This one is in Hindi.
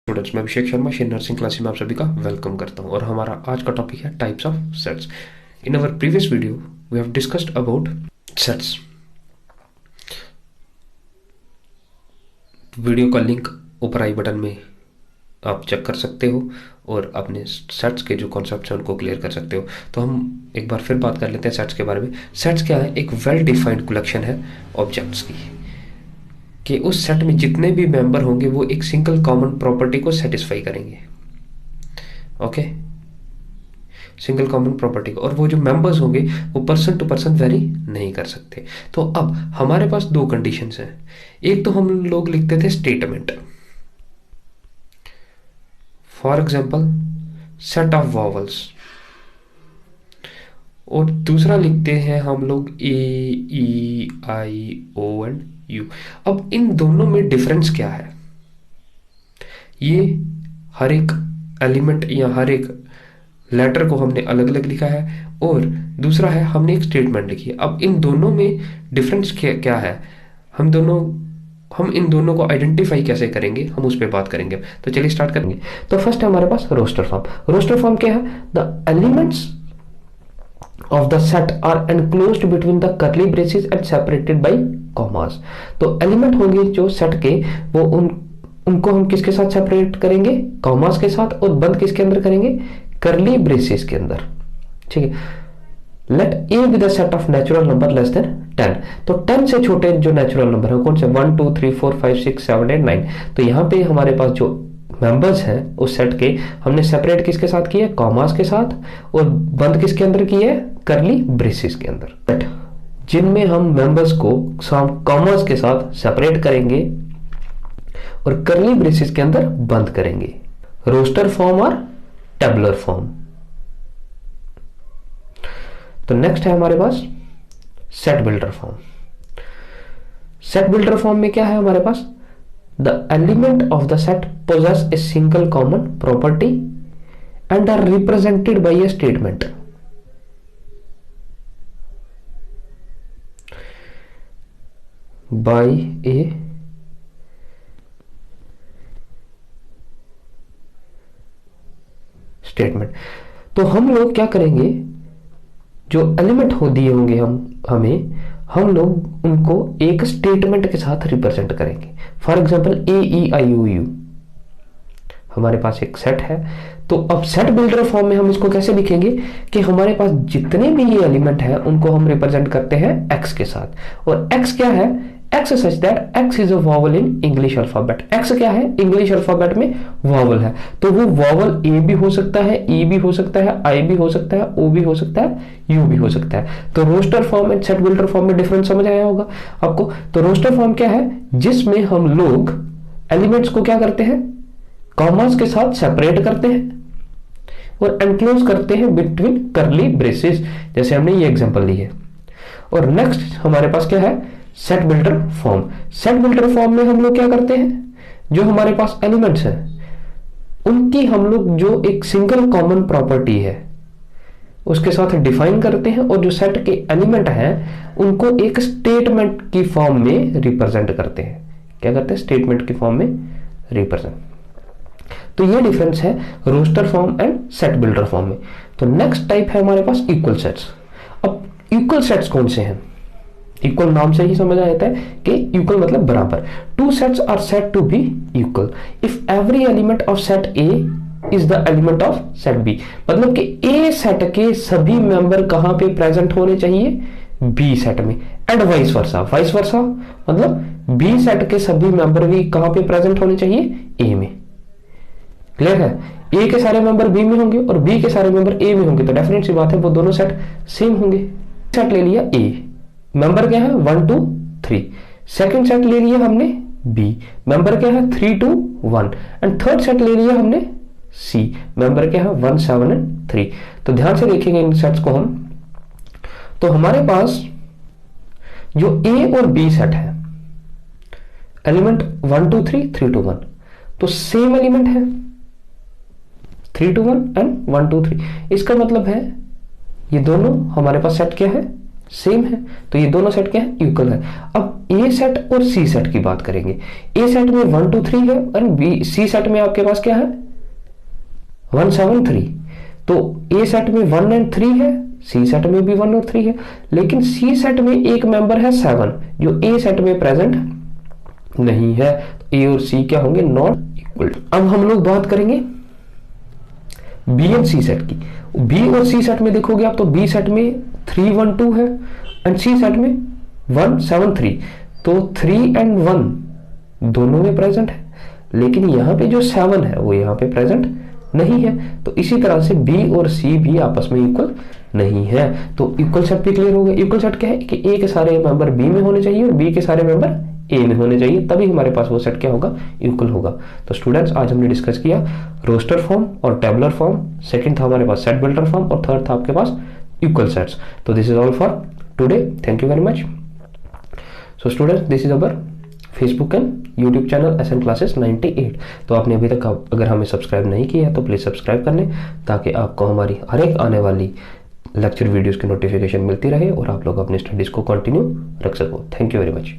स्टूडेंट्स, मैं Abhishek Sharma Shane nursing classes में आप सभी का वेलकम करता हूं और हमारा आज का टॉपिक है types of sets. In our previous video we have discussed about sets. Video का लिंक ऊपर आई बटन में आप चेक कर सकते हो और अपने सेट्स के जो कॉन्सेप्ट्स हैं उनको क्लियर कर सकते हो। तो हम एक बार फिर बात कर लेते हैं सेट्स के बारे में। सेट्स क्या है? एक वेल डिफाइंड कलेक्शन है ऑब्जेक्ट्स की, कि उस सेट में जितने भी मेंबर होंगे वो एक सिंगल कॉमन प्रॉपर्टी को सेटिस्फाई करेंगे। ओके, सिंगल कॉमन प्रॉपर्टी को, और वो जो मेंबर्स होंगे वो पर्सन टू पर्सन वेरी नहीं कर सकते। तो अब हमारे पास दो कंडीशंस हैं। एक तो हम लोग लिखते थे statement, for example set of vowels, और दूसरा लिखते हैं हम लोग ए E I O and you. अब इन दोनों में डिफरेंस क्या है? ये हर एक एलिमेंट या हर एक लेटर को हमने अलग अलग लिखा है, और दूसरा है हमने एक स्टेटमेंट लिखी है। अब इन दोनों में डिफरेंस क्या है? हम इन दोनों को आइडेंटिफाई कैसे करेंगे, हम उस पर बात करेंगे। तो चलिए स्टार्ट करेंगे। तो फर्स्ट है हमारे पास रोस्टर फॉर्म। रोस्टर फॉर्म क्या है? The elements of the set are enclosed between the curly braces and separated by commas। तो एलिमेंट होंगे जो सेट के, वो उनको हम किसके साथ सेपरेट करेंगे? कॉमास के साथ। और बंद किसके अंदर करेंगे? करली ब्रेसेस के अंदर। ठीक है। Let A be the set of natural number less than 10। तो 10 से छोटे जो नेचुरल नंबर है कौन से? 1 2 3 4 5 6 7 8 9। तो यहाँ पे हमारे पास जो मेंबर्स हैं उस सेट के, हमने सेपरेट किसके साथ किए? कॉमास के साथ। और बंद किसके अंदर किए? करली ब्रेसेस के अंदर। जिनमें हम मेंबर्स को कॉमास के साथ सेपरेट करेंगे और करली ब्रेसेस के अंदर बंद करेंगे। रोस्टर फॉर्म और टेबुलर फॉर्म। तो नेक्स्ट है हमारे पास set builder form. Set builder form में क्या है हमारे पास? The element of the set possess a single common property and are represented by a statement। by a statement। तो हम लोग क्या करेंगे? जो एलिमेंट हो दिए होंगे हम लोग उनको एक स्टेटमेंट के साथ रिप्रेजेंट करेंगे। For example A E I O U हमारे पास एक सेट है। तो अब सेट बिल्डर फॉर्म में हम इसको कैसे लिखेंगे कि हमारे पास जितने भी ये एलिमेंट है उनको हम रिप्रेजेंट करते हैं एक्स के साथ। और एक्स क्या है? X such that x is a vowel in English alphabet. X क्या है? इंग्लिश अल्फाबेट में वॉवल है। तो वो वॉवल ए भी हो सकता है, ई भी हो सकता है, आई भी हो सकता है, ओ भी हो सकता है, यू भी हो सकता है। तो roster form and set builder form में डिफरेंस समझ आया होगा आपको। तो रोस्टर फॉर्म क्या है? जिसमें हम लोग एलिमेंट्स को क्या करते हैं? कॉमास के साथ सेपरेट करते हैं और एनक्लोज करते हैं बिटवीन करली ब्रेसेस, जैसे हमने ये एग्जांपल ली है। और नेक्स्ट हमारे पास क्या है? Set builder form. Set builder form में हम लोग क्या करते हैं? जो हमारे पास एलिमेंट्स हैं उनकी हम लोग जो एक सिंगल कॉमन प्रॉपर्टी है उसके साथ डिफाइन करते हैं, और जो सेट के एलिमेंट हैं उनको एक स्टेटमेंट की फॉर्म में रिप्रेजेंट करते हैं। क्या करते हैं? स्टेटमेंट की फॉर्म में रिप्रेजेंट। तो ये डिफरेंस है roster form and set builder form में। तो नेक्स्ट टाइप है हमारे पास इक्वल सेट्स। अब इक्वल सेट्स कौन से हैं? इक्वल नाम से ही समझ आ जाता है कि इक्वल मतलब बराबर। Two sets are said to be equal if every element of set A is the element of set B. मतलब कि ए सेट के सभी मेंबर कहां पे प्रेजेंट होने चाहिए? बी सेट में। And vice versa. Vice versa मतलब बी सेट के सभी मेंबर भी कहां पे प्रेजेंट होने चाहिए? ए में। क्लियर है? ए के सारे मेंबर बी में होंगे और बी के सारे मेंबर ए में होंगे, तो डेफिनेट सी बात है वो दोनों सेट सेम होंगे। सेट ले लिया ए, मेंबर क्या है? 1 2 3। सेकंड सेट ले लिया हमने बी, मेंबर क्या है? 3 2 1। एंड थर्ड सेट ले लिया हमने सी, मेंबर क्या है? 1 7 एंड 3। तो ध्यान से देखेंगे इन सेट्स को हम। तो हमारे पास जो ए और बी सेट है, एलिमेंट 1 2 3 3 2 1, तो सेम एलिमेंट है 3 2 1 एंड 1 2 3। इसका मतलब है ये दोनों हमारे पास सेट क्या है? सेम है, तो ये दोनों सेट क्या है, इक्वल है। अब ए सेट और सी सेट की बात करेंगे। ए सेट में 1 2 3 है और बी सी सेट में आपके पास क्या है, 1 7 3। तो ए सेट में 1 और 3 है, सी सेट में भी 1 और 3 है, लेकिन सी सेट में एक मेंबर है 7 जो ए सेट में प्रेजेंट नहीं है। ए और सी क्या होंगे, नॉट इक्वल। अब हम लोग बात करेंगे बी एंड सी सेट की। बी और सी सेट में देखोगे आप तो बी सेट में 3 1 2 है एंड सी सेट में 1 7 3। तो 3 और 1 दोनों में प्रेजेंट है, लेकिन यहाँ पे जो 7 है वो यहाँ पे प्रेजेंट नहीं है। तो इसी तरह से बी और सी भी आपस में इक्वल नहीं है। तो इक्वल सेट भी क्लियर हो गया। इक्वल सेट क्या है कि ए के सारे मेंबर बी में होने चाहिए और बी के सारे मेंबर ए में होने चाहिए, तभी हमारे पास वो सेट क्या होगा, इक्वल होगा। तो स्टूडेंट्स आज हमने डिस्कस किया रोस्टर फॉर्म और टेबुलर फॉर्म, सेकंड था हमारे पास सेट बिल्डर फॉर्म और थर्ड था आपके पास इक्वल सेट्स। तो this is all for today, thank you very much. So students this is our Facebook and YouTube channel SN classes 98। तो आपने अभी तक अगर हमें सब्सक्राइब नहीं किया है तो प्लीज़ सब्सक्राइब कर लें, ताकि आपको हमारी हर एक आने वाली लेक्चर वीडियोस की नोटिफिकेशन मिलती रहे और आप लोग अपनी स्टडीज़ को कंटिन्यू रख सको। Thank you very much.